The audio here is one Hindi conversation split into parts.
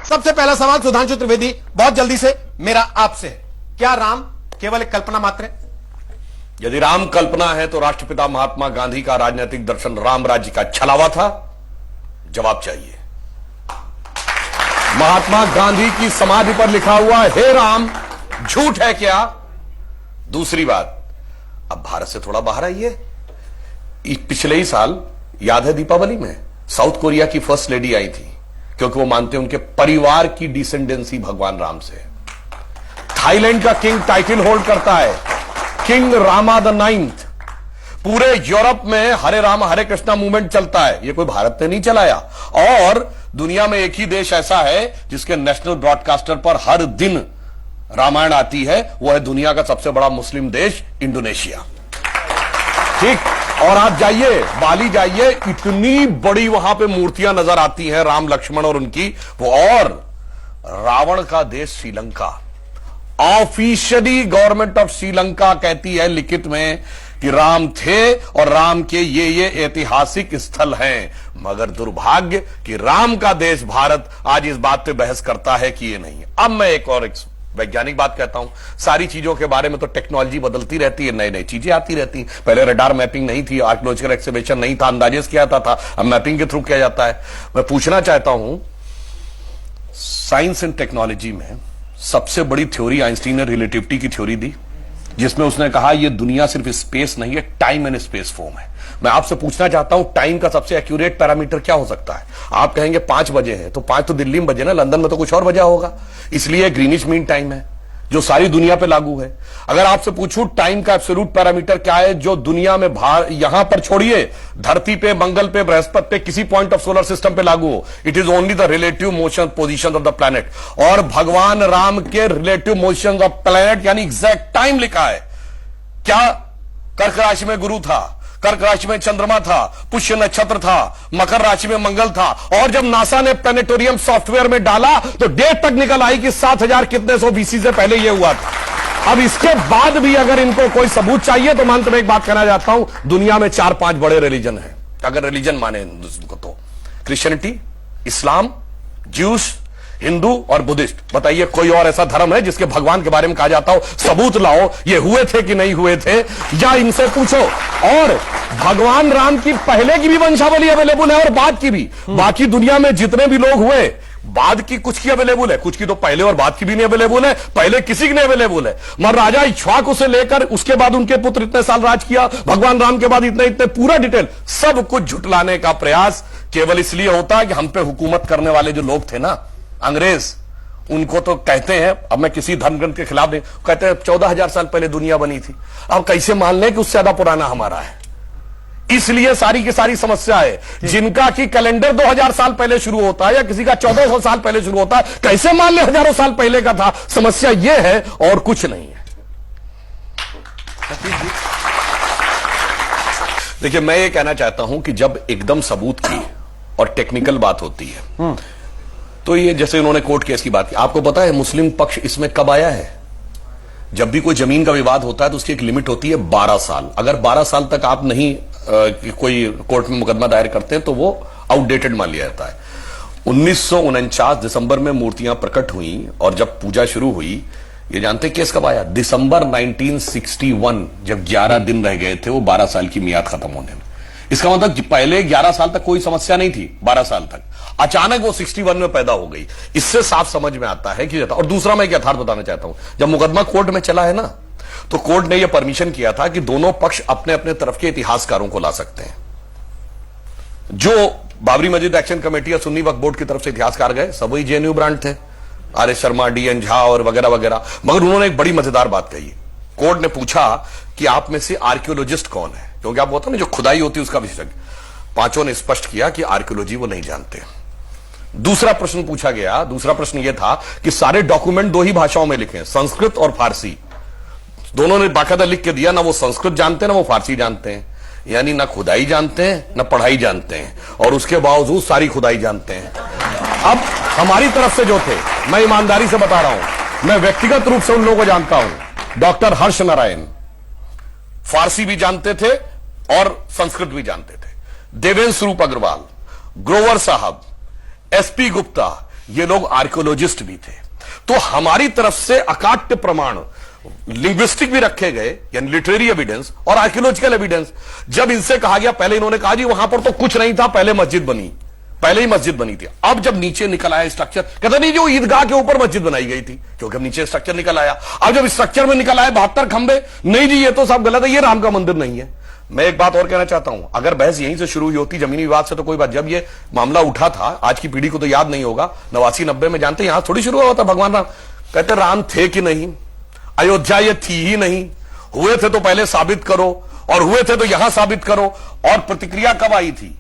सबसे पहला सवाल सुधांशु त्रिवेदी, बहुत जल्दी से मेरा आपसे है, क्या राम केवल एक कल्पना मात्र है? यदि राम कल्पना है तो राष्ट्रपिता महात्मा गांधी का राजनीतिक दर्शन राम राज्य का छलावा था? जवाब चाहिए। महात्मा गांधी की समाधि पर लिखा हुआ हे राम झूठ है क्या? दूसरी बात, अब भारत से थोड़ा बाहर आइए। पिछले ही साल याद है दीपावली में साउथ कोरिया की फर्स्ट लेडी आई थी, क्योंकि वो मानते हैं उनके परिवार की डिसेंडेंसी भगवान राम से। थाईलैंड का किंग टाइटल होल्ड करता है, किंग रामा द 9th। पूरे यूरोप में हरे राम हरे कृष्णा मूवमेंट चलता है, ये कोई भारत ने नहीं चलाया। और दुनिया में एक ही देश ऐसा है जिसके नेशनल ब्रॉडकास्टर पर हर दिन रामायण आती है, वो है दुनिया का सबसे बड़ा मुस्लिम देश इंडोनेशिया। ठीक, और आप जाइए बाली जाइए, इतनी बड़ी वहां पे मूर्तियां नजर आती हैं राम लक्ष्मण और उनकी वो। और रावण का देश Sri Lanka, officially government of Sri Lanka कहती है लिखित में कि राम थे और राम के ये ऐतिहासिक स्थल हैं, मगर दुर्भाग्य कि राम का देश भारत आज इस बात पे बहस करता है कि ये नहीं है। अब मैं एक और वैज्ञानिक बात कहता हूं, सारी चीजों के बारे में तो टेक्नोलॉजी बदलती रहती है, नई नई चीजें आती रहती हैं। पहले रडार मैपिंग नहीं थी, आर्कियोलॉजिकल एक्सकवेशन नहीं था, अंदाजेस किया जाता था, अब मैपिंग के थ्रू किया जाता है। मैं पूछना चाहता हूं, साइंस एंड टेक्नोलॉजी में सबसे बड़ी थ्योरी आइंस्टीन ने रिलेटिविटी की थ्योरी दी, जिसमें उसने कहा यह दुनिया सिर्फ स्पेस नहीं है, टाइम एंड स्पेस फॉर्म है। मैं आपसे पूछना चाहता हूं, टाइम का सबसे एक्यूरेट पैरामीटर क्या हो सकता है? आप कहेंगे 5 बजे है, तो 5 तो दिल्ली में बजे ना, लंदन में तो कुछ और बजा होगा, इसलिए ग्रीनिच मीन टाइम है जो सारी दुनिया पे लागू है। अगर आपसे पूछूं टाइम का एब्सोल्यूट पैरामीटर क्या है जो दुनिया में यहां पर छोड़िए, धरती पे, मंगल पे, बृहस्पति पे, किसी पॉइंट ऑफ सोलर सिस्टम पे लागू हो, it is only the relative motion position of the planet. और भगवान राम के रिलेटिव मोशन ऑफ प्लैनेट यानी एग्जैक्ट टाइम लिखा है। क्या कर्क राशि में गुरु था, कर्क राशि में चंद्रमा था, पुष्य नक्षत्र था, मकर राशि में मंगल था, और जब नासा ने प्लैनेटोरियम सॉफ्टवेयर में डाला तो डेट तक निकल आई कि 7000 कितने सौ बीसी से पहले यह हुआ था। अब इसके बाद भी अगर इनको कोई सबूत चाहिए तो मैं अंत में एक बात कहना चाहता हूं, दुनिया में 4-5 बड़े रिलीजन हैं, अगर रिलीजन माने हिंदुइज्म को तो क्रिश्चियनिटी, इस्लाम, ज्यूस, हिंदू और बुद्धिस्ट। बताइए कोई और ऐसा धर्म है जिसके भगवान के बारे में कहा जाता हो सबूत लाओ ये हुए थे कि नहीं हुए थे, या इनसे पूछो। और भगवान राम की पहले की भी वंशावली अवेलेबल है और बाद की भी। बाकी दुनिया में जितने भी लोग हुए, बाद की कुछ की अवेलेबल है, कुछ की तो पहले और बाद की भी नहीं अवेलेबल है, पहले किसी की नहीं अवेलेबल है। मगर राजा इक्ष्वाकु से लेकर उसके बाद उनके पुत्र इतने साल राज किया, भगवान राम के बाद इतने इतने, पूरा डिटेल सब कुछ झुटलाने का प्रयास केवल इसलिए होता है कि हम पे हुकूमत करने वाले जो लोग थे ना अंग्रेज, उनको तो कहते हैं, अब मैं किसी धर्म ग्रंथ के खिलाफ नहीं, कहते हैं 14,000 साल पहले दुनिया बनी थी। अब कैसे मान लें कि उससे ज्यादा पुराना हमारा है? इसलिए सारी की सारी समस्या है। जिनका कि कैलेंडर 2000 साल पहले शुरू होता है या किसी का 1400 साल पहले शुरू होता है, कैसे मान ले हजारों साल पहले का था? समस्या यह है और कुछ नहीं है। देखिए, मैं ये कहना चाहता हूं कि जब एकदम सबूत की और टेक्निकल बात होती है तो ये जैसे उन्होंने कोर्ट केस की बात की, आपको पता है मुस्लिम पक्ष इसमें कब आया है? जब भी कोई जमीन का विवाद होता है तो उसकी एक लिमिट होती है 12 साल। अगर 12 साल तक आप नहीं कोई कोर्ट में मुकदमा दायर करते हैं तो वो आउटडेटेड मान लिया जाता है। 1949 दिसंबर में मूर्तियां प्रकट हुई और जब पूजा शुरू हुई, ये जानते केस कब आया? दिसंबर 1961, जब 11 दिन रह गए थे वो 12 साल की मियाद खत्म होने में। इसका मतलब पहले 11 साल तक कोई समस्या नहीं थी, 12 साल तक अचानक वो 61 में पैदा हो गई। इससे साफ समझ में आता है कि, और दूसरा मैं एक यथार्थ बताना चाहता हूं, जब मुकदमा कोर्ट में चला है ना, तो कोर्ट ने यह परमिशन किया था कि दोनों पक्ष अपने अपने तरफ के इतिहासकारों को ला सकते हैं। जो बाबरी मस्जिद एक्शन कमेटी या सुन्नी वक्फ बोर्ड की तरफ से इतिहासकार गए सब वही जेएनयू ब्रांड थे, R S Sharma, DN Jha और वगैरह वगैरह। मगर उन्होंने एक बड़ी मजेदार बात कही। कोर्ट ने पूछा कि आप में से आर्कियोलॉजिस्ट कौन है, क्योंकि आप बोलते ना जो खुदाई होती है उसका विशेषज्ञ। पांचों ने स्पष्ट किया कि आर्कियोलॉजी वो नहीं जानते। दूसरा प्रश्न पूछा गया, दूसरा प्रश्न यह था कि सारे डॉक्यूमेंट 2 ही भाषाओं में लिखे, संस्कृत और फारसी। दोनों ने बाकायदा लिख के दिया, ना वो संस्कृत जानते हैं ना वो फारसी जानते हैं, यानी ना खुदाई जानते हैं ना पढ़ाई जानते हैं, और उसके बावजूद सारी खुदाई जानते हैं। अब हमारी तरफ से जो थे, मैं ईमानदारी से बता रहा हूं, मैं व्यक्तिगत रूप से उन लोगों को जानता हूं। डॉक्टर हर्ष नारायण फारसी भी जानते थे और संस्कृत भी जानते थे। देवेंद्र स्वरूप अग्रवाल, ग्रोवर साहब, एसपी गुप्ता, ये लोग आर्कियोलॉजिस्ट भी थे। तो हमारी तरफ से अकाट्य प्रमाण, लिंग्विस्टिक भी रखे गए, यानी लिटरेरी एविडेंस और आर्कियोलॉजिकल एविडेंस। जब इनसे कहा गया, पहले इन्होंने कहा जी वहां पर तो कुछ नहीं था, पहले मस्जिद बनी, पहले ही मस्जिद बनी थी। अब जब नीचे निकल आया स्ट्रक्चर, कहते नहीं जो ईदगाह के ऊपर मस्जिद बनाई गई थी, क्योंकि अब नीचे स्ट्रक्चर निकल आया। अब जब स्ट्रक्चर में निकल आए 72 खंबे, नहीं जी ये तो सब गलत है, ये राम का मंदिर नहीं है। मैं एक बात और कहना चाहता हूं, अगर बहस यहीं से शुरू हुई होती जमीनी विवाद से तो कोई बात, जब ये मामला उठा था, आज की पीढ़ी को तो याद नहीं होगा, 89-90 में जानते यहां थोड़ी शुरू हुआ था भगवान राम। कहते राम थे कि नहीं, अयोध्या ये थी ही नहीं, हुए थे तो पहले साबित करो, और हुए थे तो यहां साबित करो। और प्रतिक्रिया कब आई थी,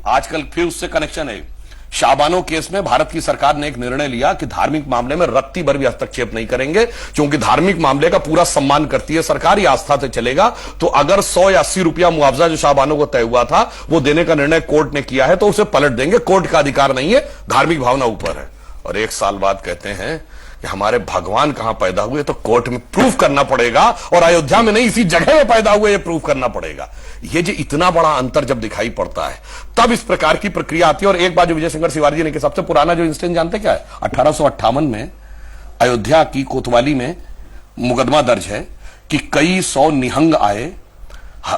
आजकल फिर उससे कनेक्शन है। शाहबानो केस में भारत की सरकार ने एक निर्णय लिया कि धार्मिक मामले में रत्ती भर भी हस्तक्षेप नहीं करेंगे, क्योंकि धार्मिक मामले का पूरा सम्मान करती है सरकार, ये आस्था से चलेगा। तो अगर 100 या 80 रुपया मुआवजा जो शाहबानो को तय हुआ था वो देने का निर्णय कोर्ट ने किया है, तो उसे पलट देंगे, कोर्ट का अधिकार नहीं है, धार्मिक भावना ऊपर है। और 1 साल बाद कहते हैं कि हमारे भगवान कहां पैदा हुए, तो कोर्ट में प्रूफ करना पड़ेगा, और अयोध्या में नहीं इसी जगह में पैदा हुए ये प्रूफ करना पड़ेगा। ये जो इतना बड़ा अंतर जब दिखाई पड़ता है तब इस प्रकार की प्रक्रिया आती है। और एक बात जो विजय शंकर तिवारी जी ने कि सबसे पुराना जो इंसिडेंट जानते क्या है, 1858 में अयोध्या की कोतवाली में मुकदमा दर्ज है कि कई 100 निहंग आए,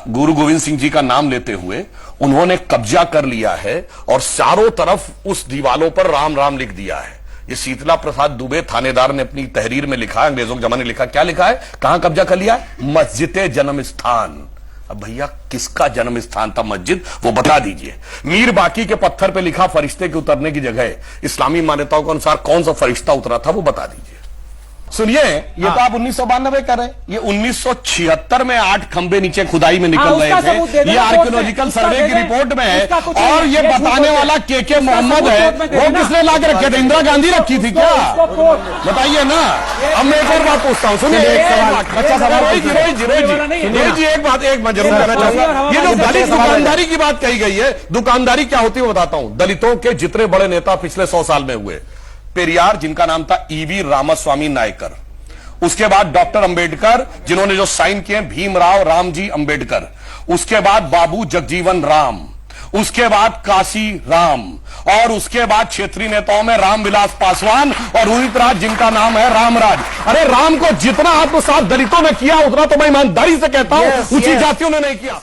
गुरु गोविंद सिंह जी का नाम लेते हुए उन्होंने कब्जा कर लिया है, और चारों तरफ उस दीवालों पर राम राम लिख दिया है। ये शीतला प्रसाद दुबे थानेदार ने अपनी तहरीर में लिखा, अंग्रेजों के जमाने लिखा, क्या लिखा है, कहां कब्जा कर लिया है, मस्जिद जन्म स्थान। अब भैया किसका जन्म स्थान था मस्जिद, वो बता दीजिए। मीर बाकी के पत्थर पे लिखा फरिश्ते के उतरने की जगह, इस्लामी मान्यताओं के अनुसार कौन सा फरिश्ता उतरा था वो बता दीजिए। सुनिए, ये तो आप 1992 कर रहे हैं, ये 1976 में 8 खंबे नीचे खुदाई में निकल रहे थे, ये आर्कियोलॉजिकल सर्वे की रिपोर्ट में है। और ये बताने वाला के मोहम्मद है, वो किसने ला के रखे थे, इंदिरा गांधी रखी थी क्या, बताइए ना। अब मैं एक और बात पूछता हूँ, सुनिए एक बात मैं जरूर कहना चाहूंगा। ये जो दलित दुकानदारी की बात कही गई है, दुकानदारी क्या होती है वो बताता हूं। दलितों के जितने बड़े नेता पिछले 100 साल में हुए, पेरियार जिनका नाम था ईवी रामास्वामी नायकर, उसके बाद डॉक्टर अंबेडकर जिन्होंने जो साइन किए भीमराव रामजी अंबेडकर, उसके बाद बाबू जगजीवन राम, उसके बाद काशी राम, और उसके बाद क्षेत्रीय नेताओं में रामविलास पासवान और रोहित राज जिनका नाम है रामराज। अरे राम को जितना आत्मसात दलितों ने किया उतना तो मैं ईमानदारी से कहता हूं ऊंची जातियों ने नहीं किया।